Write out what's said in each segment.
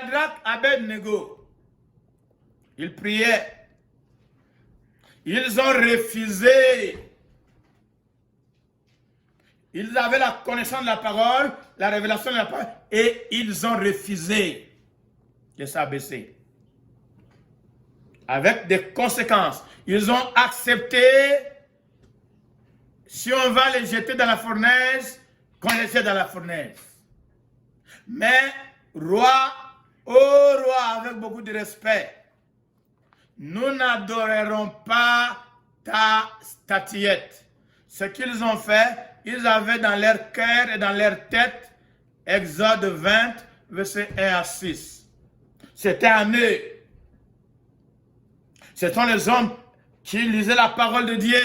Shadrach, Abednego, ils priaient. Ils ont refusé. Ils avaient la connaissance de la parole, la révélation de la parole, et ils ont refusé de s'abaisser. Avec des conséquences. Ils ont accepté, si on va les jeter dans la fournaise, qu'on les jette dans la fournaise. Mais, roi, ô roi, avec beaucoup de respect, nous n'adorerons pas ta statuette. Ce qu'ils ont fait, ils avaient dans leur cœur et dans leur tête, Exode 20, versets 1 à 6. C'était en eux. Ce sont les hommes qui lisaient la parole de Dieu.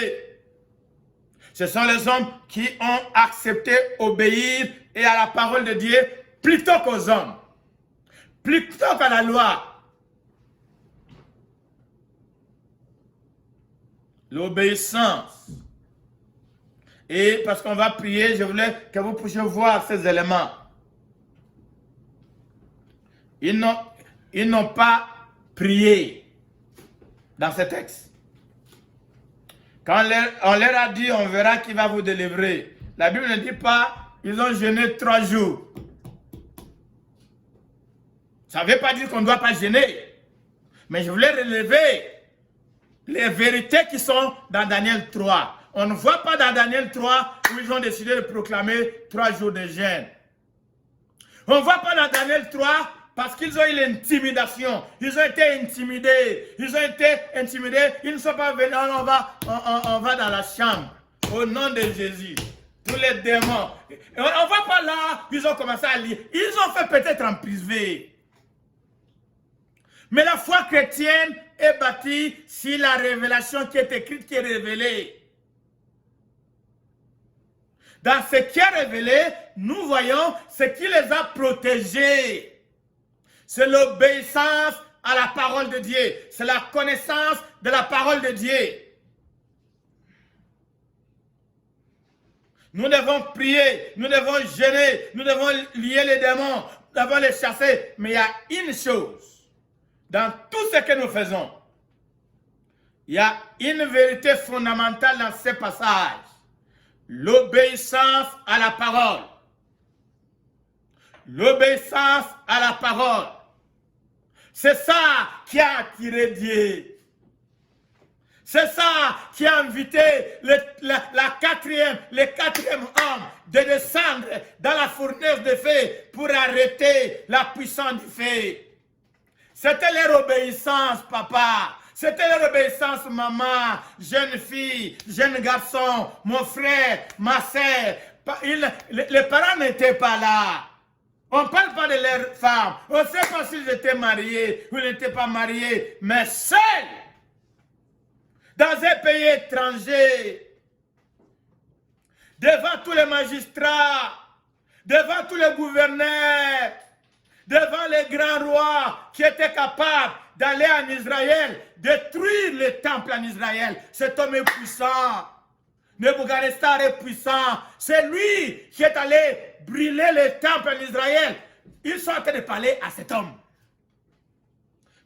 Ce sont les hommes qui ont accepté obéir et à la parole de Dieu plutôt qu'aux hommes, plutôt qu'à la loi. L'obéissance. Et parce qu'on va prier, je voulais que vous puissiez voir ces éléments. Ils n'ont pas prié dans ce texte. Quand on leur a dit, on verra qui va vous délivrer. La Bible ne dit pas, ils ont jeûné 3 jours. Ça ne veut pas dire qu'on ne doit pas jeûner. Mais je voulais relever les vérités qui sont dans Daniel 3. On ne voit pas dans Daniel 3 où ils ont décidé de proclamer 3 jours de jeûne. On ne voit pas dans Daniel 3 parce qu'ils ont eu l'intimidation. Ils ont été intimidés. Ils ont été intimidés. Ils ne sont pas venus. On va dans la chambre. Au nom de Jésus. Tous les démons. On ne voit pas là. Ils ont commencé à lire. Ils ont fait peut-être en privé. Mais la foi chrétienne est bâtie sur la révélation qui est écrite, qui est révélée. Dans ce qui est révélé, nous voyons ce qui les a protégés. C'est l'obéissance à la parole de Dieu. C'est la connaissance de la parole de Dieu. Nous devons prier, nous devons jeûner, nous devons lier les démons, nous devons les chasser. Mais il y a une chose, dans tout ce que nous faisons, il y a une vérité fondamentale dans ce passage. L'obéissance à la parole. L'obéissance à la parole. C'est ça qui a attiré Dieu. C'est ça qui a invité le quatrième homme de descendre dans la fournaise de feu pour arrêter la puissance du feu. C'était leur obéissance, papa. C'était leur obéissance, maman, jeune fille, jeune garçon, mon frère, ma soeur. Les parents n'étaient pas là. On ne parle pas de leurs femmes. On ne sait pas s'ils étaient mariés ou n'étaient pas mariés. Mais seuls, dans un pays étranger, devant tous les magistrats, devant tous les gouverneurs, devant les grands rois qui étaient capables d'aller en Israël, détruire le temple en Israël. Cet homme est puissant. Nebuchadnezzar est puissant. C'est lui qui est allé brûler le temple en Israël. Ils sont en train de parler à cet homme.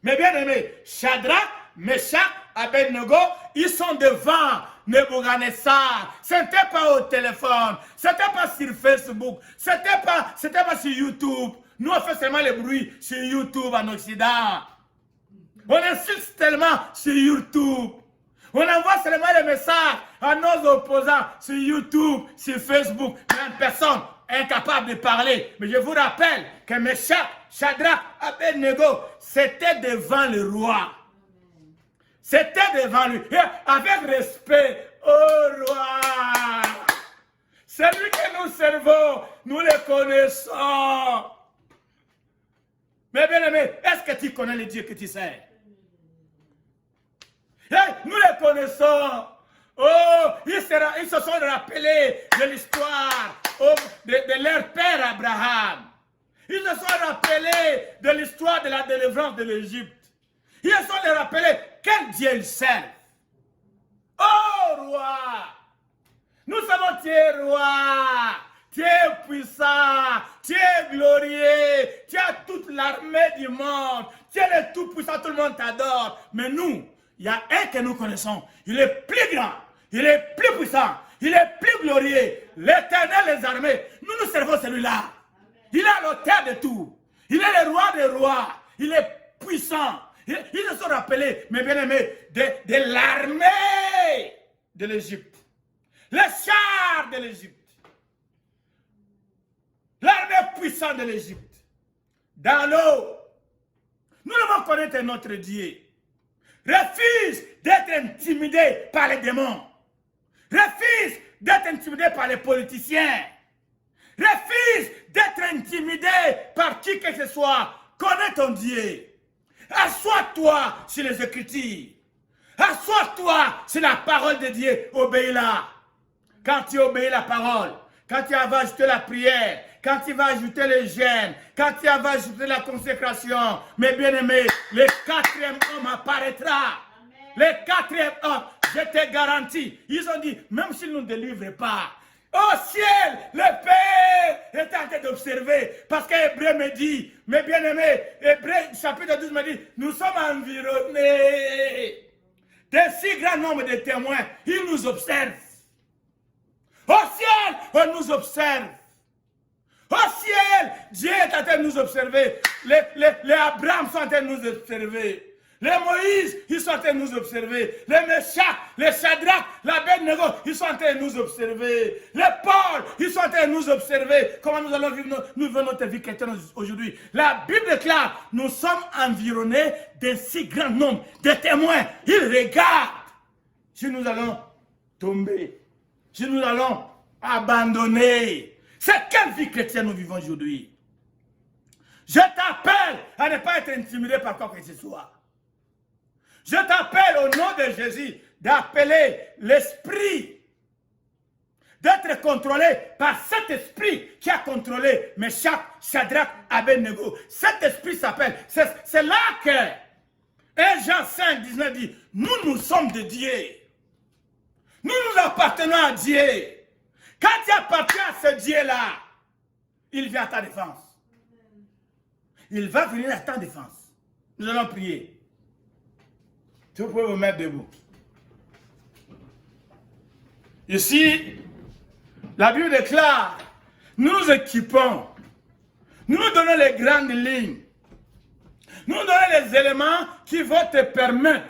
Mais bien aimé, Shadrach, Meshach, Abednego, ils sont devant Nebuchadnezzar. Ce n'était pas au téléphone, ce n'était pas sur Facebook, ce n'était pas sur YouTube. Nous, on fait seulement le bruit sur YouTube en Occident. On insiste tellement sur YouTube. On envoie seulement les messages à nos opposants sur YouTube, sur Facebook. Même personne incapable de parler. Mais je vous rappelle que Meshach, Shadrach, Abednego, c'était devant le roi. C'était devant lui. Et avec respect, oh roi, celui que nous servons, nous le connaissons. Mais bien aimé, est-ce que tu connais le Dieu que tu sers? Nous les connaissons. Oh, ils se sont rappelés de l'histoire de leur père Abraham. Ils se sont rappelés de l'histoire de la délivrance de l'Égypte. Ils se sont rappelés quel Dieu ils servent. Oh, roi! Nous savons tu es roi. Tu es puissant, tu es glorieux, tu as toute l'armée du monde, tu es le tout-puissant, tout le monde t'adore. Mais nous, il y a un que nous connaissons, il est plus grand, il est plus puissant, il est plus glorieux, l'Éternel des armées. Nous servons celui-là. Il est à l'auteur de tout. Il est le roi des rois, il est puissant. Ils se sont rappelés, mes bien-aimés, de l'armée de l'Égypte, les chars de l'Égypte. L'armée puissante de l'Égypte. Dans l'eau. Nous devons connaître notre Dieu. Refuse d'être intimidé par les démons. Refuse d'être intimidé par les politiciens. Refuse d'être intimidé par qui que ce soit. Connais ton Dieu. Assois-toi sur les Écritures. Assois-toi sur la parole de Dieu. Obéis-la. Quand tu obéis la parole, quand tu vas ajouter la prière, quand tu vas ajouter les jeûnes, quand tu vas ajouter la consécration, mes bien-aimés, le quatrième homme apparaîtra. Le quatrième homme, je te garantis. Ils ont dit, même s'il ne nous délivre pas, au ciel, le Père est en train d'observer. Parce qu'Hébreu me dit, mes bien-aimés, Hébreu chapitre 12 me dit, nous sommes environnés d'un si grand nombre de témoins. Ils nous observent. Au ciel, on nous observe. Au ciel, Dieu est en train de nous observer. Les Abraham sont en train de nous observer. Les Moïse, ils sont en train de nous observer. Les Meshach, les Shadrach, l'Abednego, ils sont en train de nous observer. Les Paul, ils sont en train de nous observer. Comment nous allons vivre notre vie chrétienne aujourd'hui. La Bible déclare, nous sommes environnés d'un si grand nombre de témoins. Ils regardent. Si nous allons tomber, si nous allons abandonner. C'est quelle vie chrétienne nous vivons aujourd'hui? Je t'appelle à ne pas être intimidé par quoi que ce soit. Je t'appelle au nom de Jésus d'appeler l'esprit, d'être contrôlé par cet esprit qui a contrôlé Meshach, Shadrach, Abednego. Cet esprit s'appelle, c'est là que 1 Jean 5, 19 dit, nous sommes de Dieu. Nous appartenons à Dieu. Quand tu appartiens à ce Dieu-là, il vient à ta défense. Il va venir à ta défense. Nous allons prier. Tu pouvez vous mettre debout. Ici, la Bible déclare, nous nous équipons. Nous nous donnons les grandes lignes. Nous nous donnons les éléments qui vont te permettre,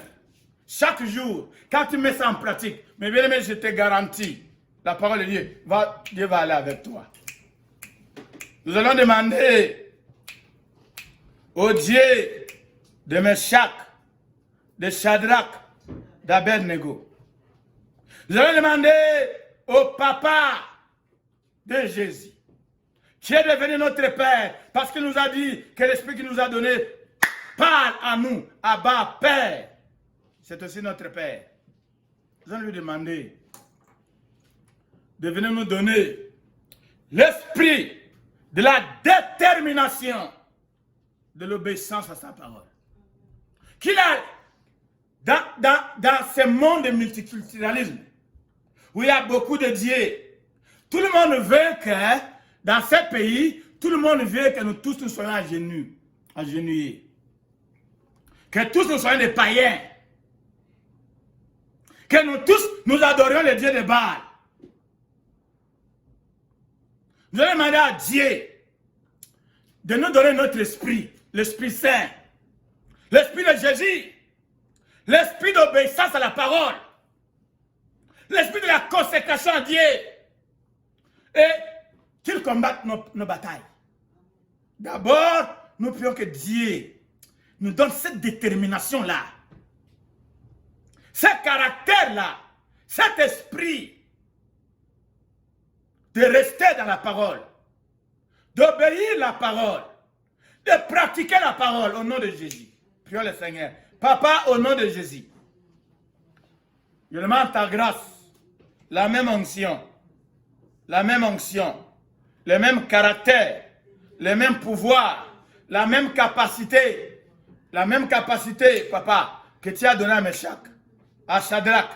chaque jour, quand tu mets ça en pratique, mais bien aimé, je te garantis, la parole de Dieu, Dieu va aller avec toi. Nous allons demander au Dieu de Meshach, de Shadrach, d'Abednego. Nous allons demander au papa de Jésus, qui est devenu notre Père, parce qu'il nous a dit que l'Esprit qu'il nous a donné parle à nous, Abba, Père. C'est aussi notre Père. Nous allons lui demander de venir nous donner l'esprit de la détermination de l'obéissance à sa parole. Qu'il a dans ce monde de multiculturalisme, où il y a beaucoup de dieux, tout le monde veut que, dans ce pays, tout le monde veut que nous tous nous soyons agenouillés. Que tous nous soyons des païens. Que nous tous, nous adorions le Dieu de Baal. Nous allons demander à Dieu de nous donner notre esprit, l'Esprit Saint, l'Esprit de Jésus, l'Esprit d'obéissance à la parole, l'Esprit de la consécration à Dieu, et qu'il combatte nos batailles. D'abord, nous prions que Dieu nous donne cette détermination-là, ce caractère-là, cet esprit de rester dans la parole, d'obéir la parole, de pratiquer la parole au nom de Jésus. Prions le Seigneur. Papa, au nom de Jésus, je demande ta grâce, la même onction, le même caractère, le même pouvoir, la même capacité, papa, que tu as donné à Meshach, à Shadrach,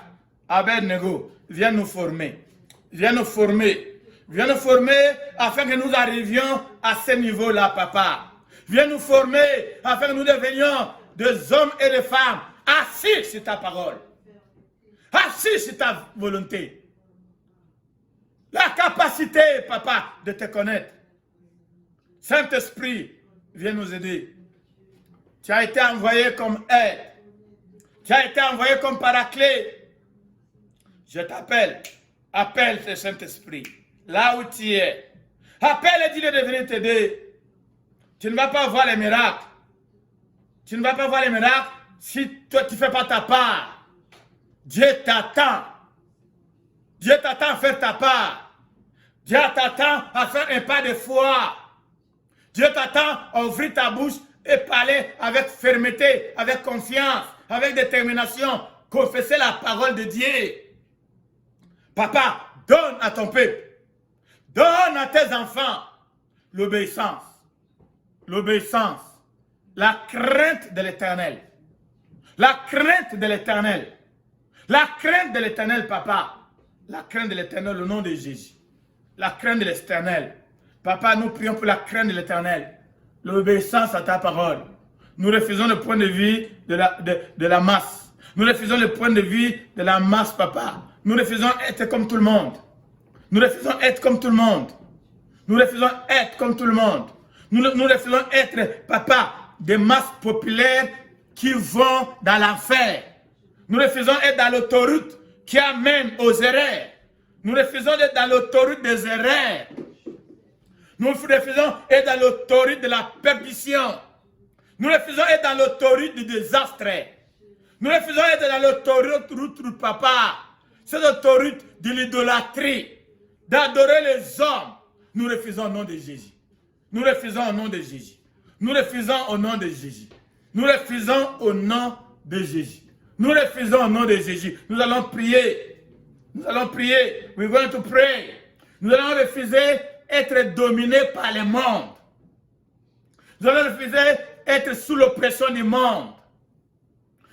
à Abednego. Viens nous former. Viens nous former. Viens nous former afin que nous arrivions à ce niveau-là, papa. Viens nous former afin que nous devenions des hommes et des femmes assis sur ta parole. Assis sur ta volonté. La capacité, papa, de te connaître. Saint-Esprit, viens nous aider. Tu as été envoyé comme aide. Tu as été envoyé comme paraclet. Je t'appelle. Appelle le Saint-Esprit. Là où tu es. Appelle et dis-le de venir t'aider. Tu ne vas pas voir les miracles. Tu ne vas pas voir les miracles si toi tu ne fais pas ta part. Dieu t'attend. Dieu t'attend à faire ta part. Dieu t'attend à faire un pas de foi. Dieu t'attend à ouvrir ta bouche et parler avec fermeté, avec confiance, avec détermination. Confesser la parole de Dieu. Papa, donne à ton peuple. Donne à tes enfants l'obéissance. L'obéissance. La crainte de l'Éternel. La crainte de l'Éternel. La crainte de l'Éternel, papa. La crainte de l'Éternel au nom de Jésus. La crainte de l'Éternel. Papa, nous prions pour la crainte de l'Éternel. L'obéissance à ta parole. Nous refusons le point de vue de la masse. Nous refusons le point de vue de la masse, papa. Nous refusons être comme tout le monde. Nous refusons être comme tout le monde. Nous refusons être comme tout le monde. Nous refusons être, papa, des masses populaires qui vont dans l'enfer. Nous refusons être dans l'autoroute qui amène aux erreurs. Nous refusons d'être dans l'autoroute des erreurs. Nous refusons être dans l'autoroute de la perdition. Nous refusons être dans l'autoroute du désastre. Nous refusons être dans l'autoroute, papa. C'est l'autoroute de l'idolâtrie. D'adorer les hommes. Nous refusons au nom de Jésus. Nous refusons au nom de Jésus. Nous refusons au nom de Jésus. Nous refusons au nom de Jésus. Nous refusons au nom de Jésus. Nous allons prier. Nous allons prier. We're going to pray. Nous allons refuser être dominés par le monde. Nous allons refuser être sous l'oppression du monde.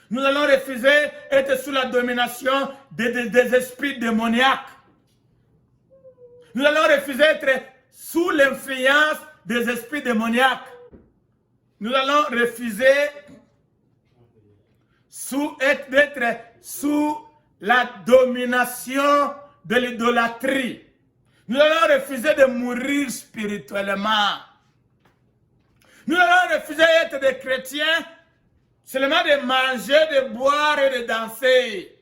Nous allons refuser être sous la domination des esprits démoniaques. Nous allons refuser être sous l'influence des esprits démoniaques. Nous allons refuser d'être sous la domination de l'idolâtrie. Nous allons refuser de mourir spirituellement. Nous allons refuser d'être des chrétiens, seulement de manger, de boire et de danser.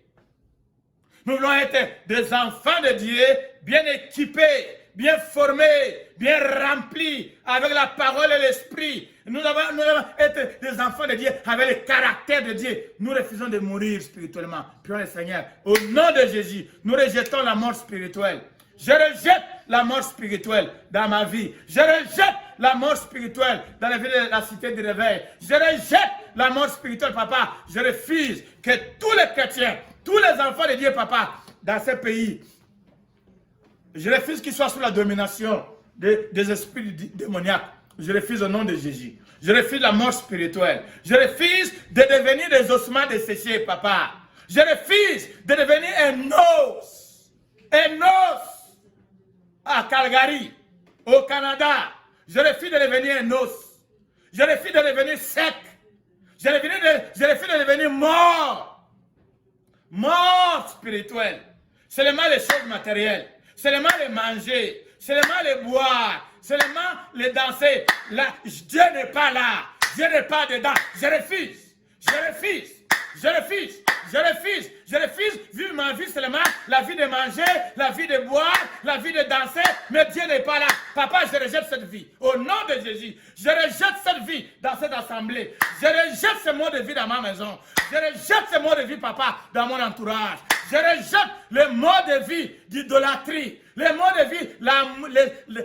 Nous voulons être des enfants de Dieu, bien équipés, bien formés, bien remplis avec la parole et l'esprit. Nous allons être des enfants de Dieu avec le caractère de Dieu. Nous refusons de mourir spirituellement. Prions le Seigneur. Au nom de Jésus, nous rejetons la mort spirituelle. Je rejette la mort spirituelle dans ma vie. Je rejette la mort spirituelle dans la vie de la cité du réveil. Je rejette la mort spirituelle, papa. Je refuse que tous les chrétiens, tous les enfants de Dieu, papa, dans ce pays, je refuse qu'ils soient sous la domination des esprits démoniaques. Je refuse au nom de Jésus. Je refuse la mort spirituelle. Je refuse de devenir des ossements desséchés, papa. Je refuse de devenir un os. Un os. À Calgary, au Canada. Je refuse de devenir un os. Je refuse de devenir sec. Je refuse de devenir mort. Mort spirituelle. Seulement les choses matérielles. Seulement les manger. Seulement les boire. Seulement les danser. Là, Dieu n'est pas là. Dieu n'est pas dedans. Je refuse. Je refuse. Je refuse. Je refuse. Je refuse vivre ma vie seulement, la vie de manger, la vie de boire, la vie de danser, mais Dieu n'est pas là. Papa, je rejette cette vie. Au nom de Jésus, je rejette cette vie dans cette assemblée. Je rejette ce mode de vie dans ma maison. Je rejette ce mode de vie, papa, dans mon entourage. Je rejette le mode de vie d'idolâtrie, le mode de vie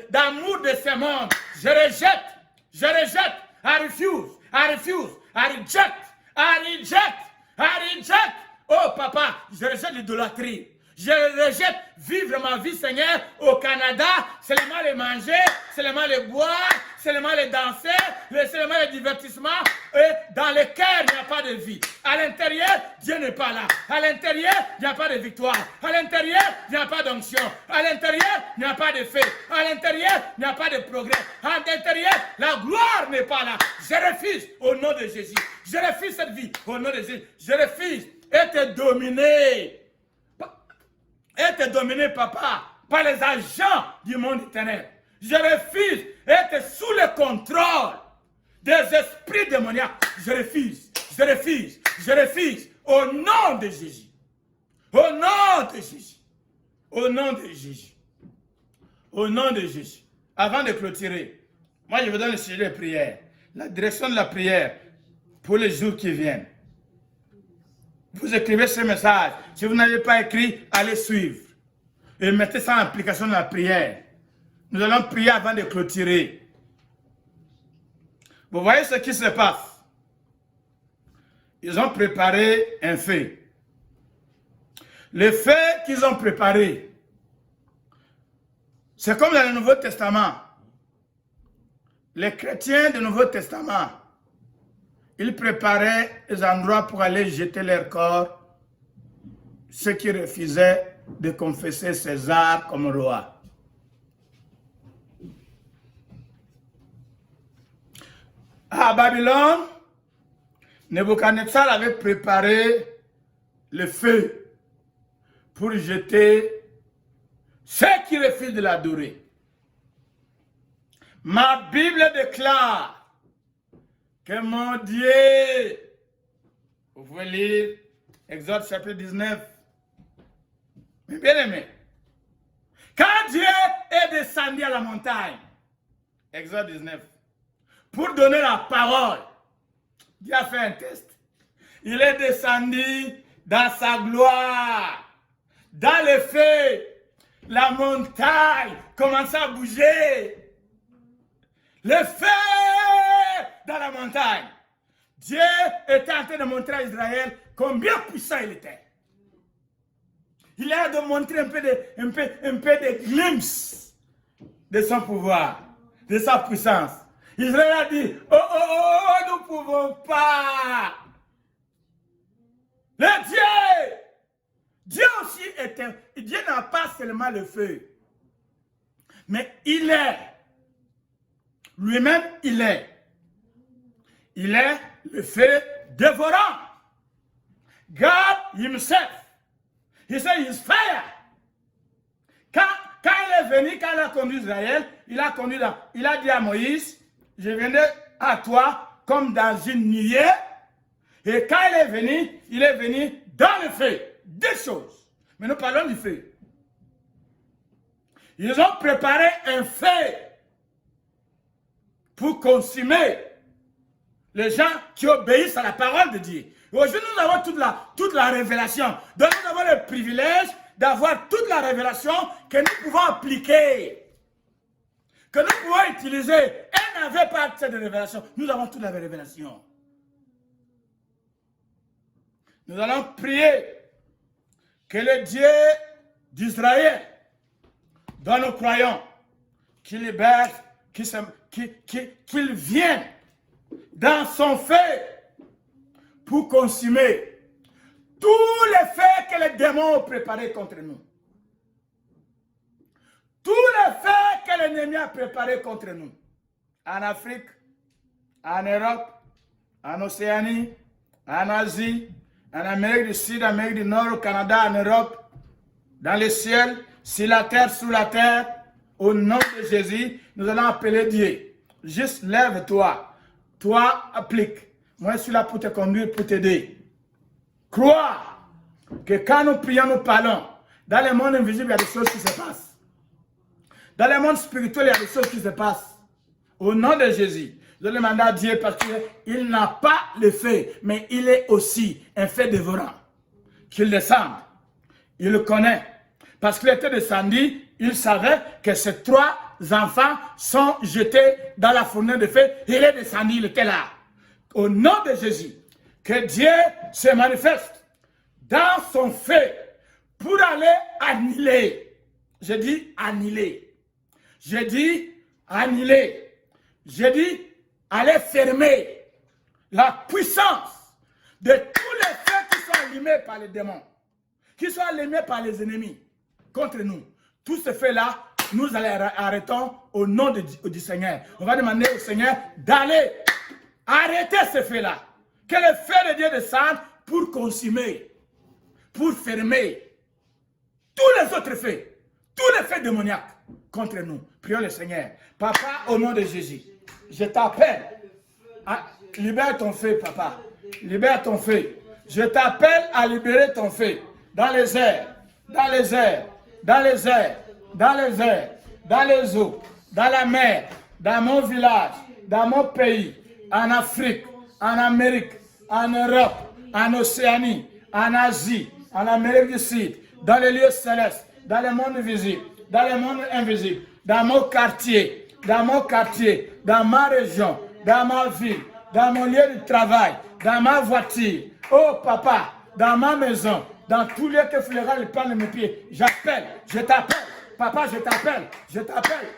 d'amour de ce monde. Je rejette. Je rejette. I refuse. I refuse. I reject. I reject. I reject. Oh papa, je rejette l'idolâtrie. Je rejette vivre ma vie, Seigneur, au Canada, seulement les manger, seulement les boire, seulement les danseurs, seulement les divertissements, et dans le cœur, il n'y a pas de vie. À l'intérieur, Dieu n'est pas là. À l'intérieur, il n'y a pas de victoire. À l'intérieur, il n'y a pas d'onction. À l'intérieur, il n'y a pas de fait. À l'intérieur, il n'y a pas de progrès. À l'intérieur, la gloire n'est pas là. Je refuse au nom de Jésus. Je refuse cette vie au nom de Jésus. Je refuse être dominé. Être dominé, papa, par les agents du monde éternel. Je refuse d'être sous le contrôle des esprits démoniaques. Je refuse, je refuse, je refuse. Au nom de Jésus. Au nom de Jésus. Au nom de Jésus. Au nom de Jésus. Avant de clôturer, moi je vous donne le sujet de prière. La direction de la prière pour les jours qui viennent. Vous écrivez ce message. Si vous n'avez pas écrit, allez suivre. Et mettez ça en application dans la prière. Nous allons prier avant de clôturer. Vous voyez ce qui se passe. Ils ont préparé un feu. Le feu qu'ils ont préparé, c'est comme dans le Nouveau Testament. Les chrétiens du Nouveau Testament, ils préparaient des endroits pour aller jeter leur corps, ceux qui refusaient de confesser César comme roi. À Babylone, Nebuchadnezzar avait préparé le feu pour jeter ceux qui refusent de l'adorer. Ma Bible déclare que mon Dieu, vous pouvez lire Exode chapitre 19, mais bien aimé, quand Dieu est descendu à la montagne, Exode 19, pour donner la parole, Dieu a fait un test. Il est descendu dans sa gloire, dans le feu, la montagne commençait à bouger. Le feu dans la montagne. Dieu était en train de montrer à Israël combien puissant il était. Il a de montrer un peu de glimpse de son pouvoir, de sa puissance. Israël a dit, nous ne pouvons pas. Le Dieu aussi était, Dieu n'a pas seulement le feu, mais il est, lui-même il est le feu dévorant. God himself, he said he's fire. Quand il est venu, quand il a conduit Israël, il a dit à Moïse, je viendrai à toi comme dans une nuée. Et quand il est venu dans le feu. Deux choses. Mais nous parlons du feu. Ils ont préparé un feu pour consumer les gens qui obéissent à la parole de Dieu. Aujourd'hui, nous avons toute la révélation. Donc, nous avons le privilège d'avoir toute la révélation que nous pouvons appliquer, que nous pouvons utiliser. Elle n'avait pas cette révélation. Nous avons toute la révélation. Nous allons prier que le Dieu d'Israël, dont nous croyons, qu'il libère, qu'il vienne dans son feu pour consumer tous les faits que les démons ont préparés contre nous. Tous les faits que l'ennemi a préparés contre nous. En Afrique, en Europe, en Océanie, en Asie, en Amérique du Sud, Amérique du Nord, au Canada, en Europe, dans le ciel, sur la terre, sous la terre, au nom de Jésus, nous allons appeler Dieu. Juste lève-toi. Toi, applique. Moi, je suis là pour te conduire, pour t'aider. Crois que quand nous prions, nous parlons. Dans le monde invisible, il y a des choses qui se passent. Dans le monde spirituel, il y a des choses qui se passent. Au nom de Jésus, je demande à Dieu parce qu'il n'a pas le feu, mais il est aussi un feu dévorant. Qu'il descende. Il le connaît. Parce qu'il était descendu, il savait que ces trois enfants sont jetés dans la fournaise de feu. Il est descendu, il était là. Au nom de Jésus, que Dieu se manifeste dans son feu pour aller annihiler. Je dis annihiler. Je dis annihiler. J'ai dit, allez fermer la puissance de tous les feux qui sont allumés par les démons, qui sont allumés par les ennemis contre nous. Tous ces feux-là, nous arrêtons au nom du Seigneur. On va demander au Seigneur d'aller arrêter ces feux-là. Que le feu de Dieu descende pour consumer, pour fermer tous les autres feux, tous les feux démoniaques contre nous. Prions le Seigneur. Papa, au nom de Jésus, je t'appelle. Libère ton feu, papa. Libère ton feu. Je t'appelle à libérer ton feu dans les airs, dans les airs, dans les airs, dans les airs, dans les eaux, dans la mer, dans mon village, dans mon pays, en Afrique, en Amérique, en Europe, en Océanie, en Asie, en Amérique du Sud, dans les lieux célestes, dans le monde visible, dans le monde invisible, dans mon quartier, dans ma région, dans ma ville, dans mon lieu de travail, dans ma voiture, oh papa, dans ma maison, dans tout lieu que fleura le plan de mes pieds, j'appelle, je t'appelle, papa, je t'appelle, je t'appelle.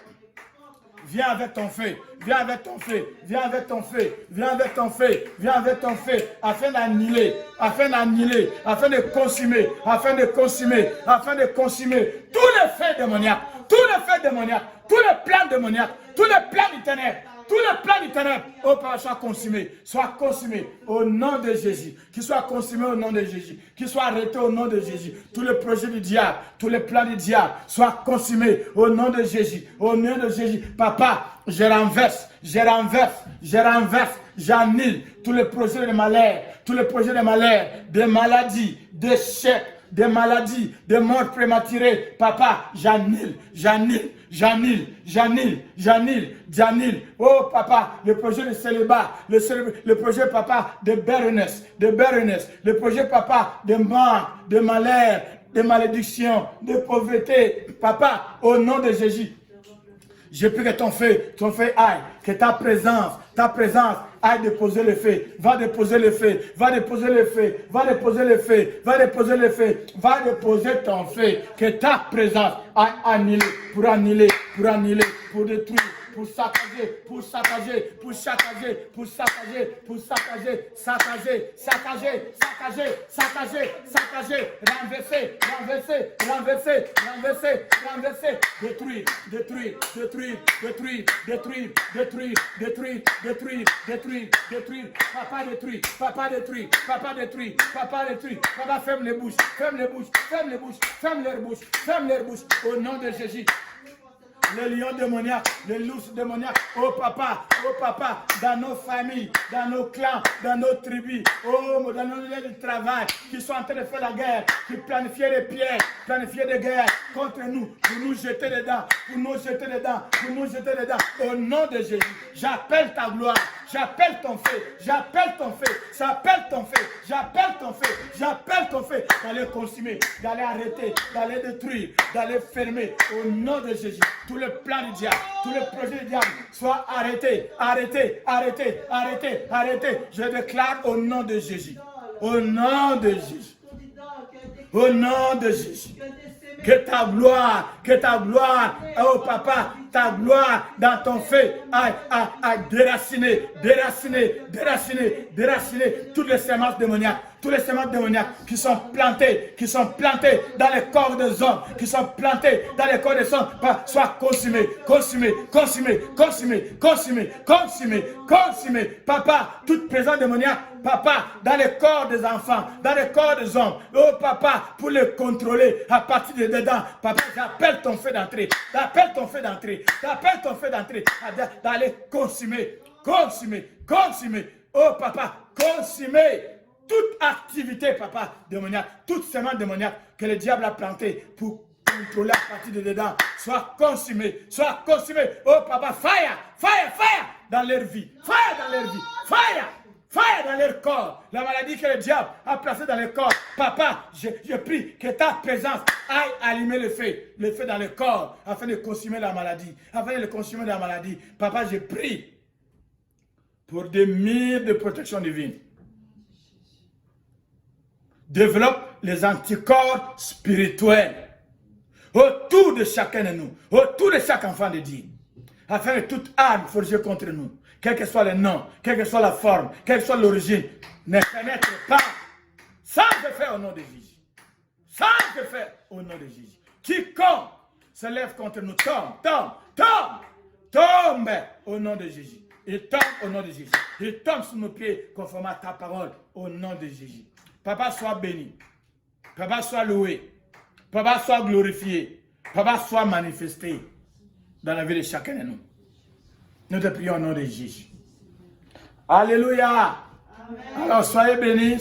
Viens avec ton feu, viens avec ton feu, viens avec ton feu, viens avec ton feu, viens avec ton feu, afin d'annihiler, afin de consumer, afin de consumer tous les faits démoniaques, tous les plans démoniaques, tous les plans du ténèbre. Tous les plans du ténèbre, oh Père, soient consumés au nom de Jésus. Qu'ils soient consumés au nom de Jésus. Qu'ils soient arrêtés au nom de Jésus. Tous les projets du diable, tous les plans du diable soient consumés au nom de Jésus. Au nom de Jésus. Papa, je renverse, j'annule tous les projets de malheur, de maladies, d'échecs, de maladies, de morts prématurées. Papa, j'annule. Oh papa, le projet de célibat, le projet papa de barrenness, le projet papa de mort, de malheur, de malédiction, de pauvreté. Papa, au nom de Jésus, je prie que ton feu aille, que ta présence aille déposer le feu, va déposer ton feu, que ta présence aille annihiler, pour détruire, pour saccager, renverser, détruire, papa détruit, papa ferme les bouches, au nom de Jésus. Les lions démoniaques, les loups démoniaques, oh papa, dans nos familles, dans nos clans, dans nos tribus, oh, dans nos lieux de travail, qui sont en train de faire la guerre, qui planifient des pièges, des guerres contre nous, pour nous jeter dedans, au nom de Jésus. J'appelle ta gloire, j'appelle ton feu, d'aller consumer, d'aller arrêter, d'aller détruire, d'aller fermer, au nom de Jésus. Tous les plans du diable, tous les projets du diable soient arrêtés. Je déclare au nom de Jésus. Au nom de Jésus. Que ta gloire, oh papa, ta gloire dans ton feu a déraciner toutes les semences démoniaques. Tous les semences démoniaques qui sont plantées dans les corps des hommes, soient consumés. Papa, toute présence démoniaque, papa, dans les corps des enfants, dans les corps des hommes, oh papa, pour les contrôler à partir de dedans, papa, j'appelle ton feu d'entrée, d'aller consumer, oh papa, consumer toute activité, papa, démoniaque, toute semence démoniaque que le diable a plantée pour contrôler à partir de dedans, soit consumé. Oh papa, fire dans leur vie, fire dans leur corps. La maladie que le diable a placée dans le corps, papa, je prie que ta présence aille allumer le feu dans le corps, afin de consumer la maladie, Papa, je prie pour des murs de protection divine. Développe les anticorps spirituels autour de chacun de nous, autour de chaque enfant de Dieu, afin que toute arme forgée contre nous, quel que soit le nom, quelle que soit la forme, quelle que soit l'origine, ne pénètre pas, sans effet au nom de Jésus. Sans effet au nom de Jésus. Quiconque se lève contre nous, tombe au nom de Jésus. Il tombe au nom de Jésus. Il tombe sous nos pieds conformément à ta parole au nom de Jésus. Papa, sois béni. Papa, sois loué. Papa, sois glorifié. Papa, sois manifesté dans la vie de chacun de nous. Nous te prions au nom de Jésus. Alléluia. Amen. Alors, soyez bénis.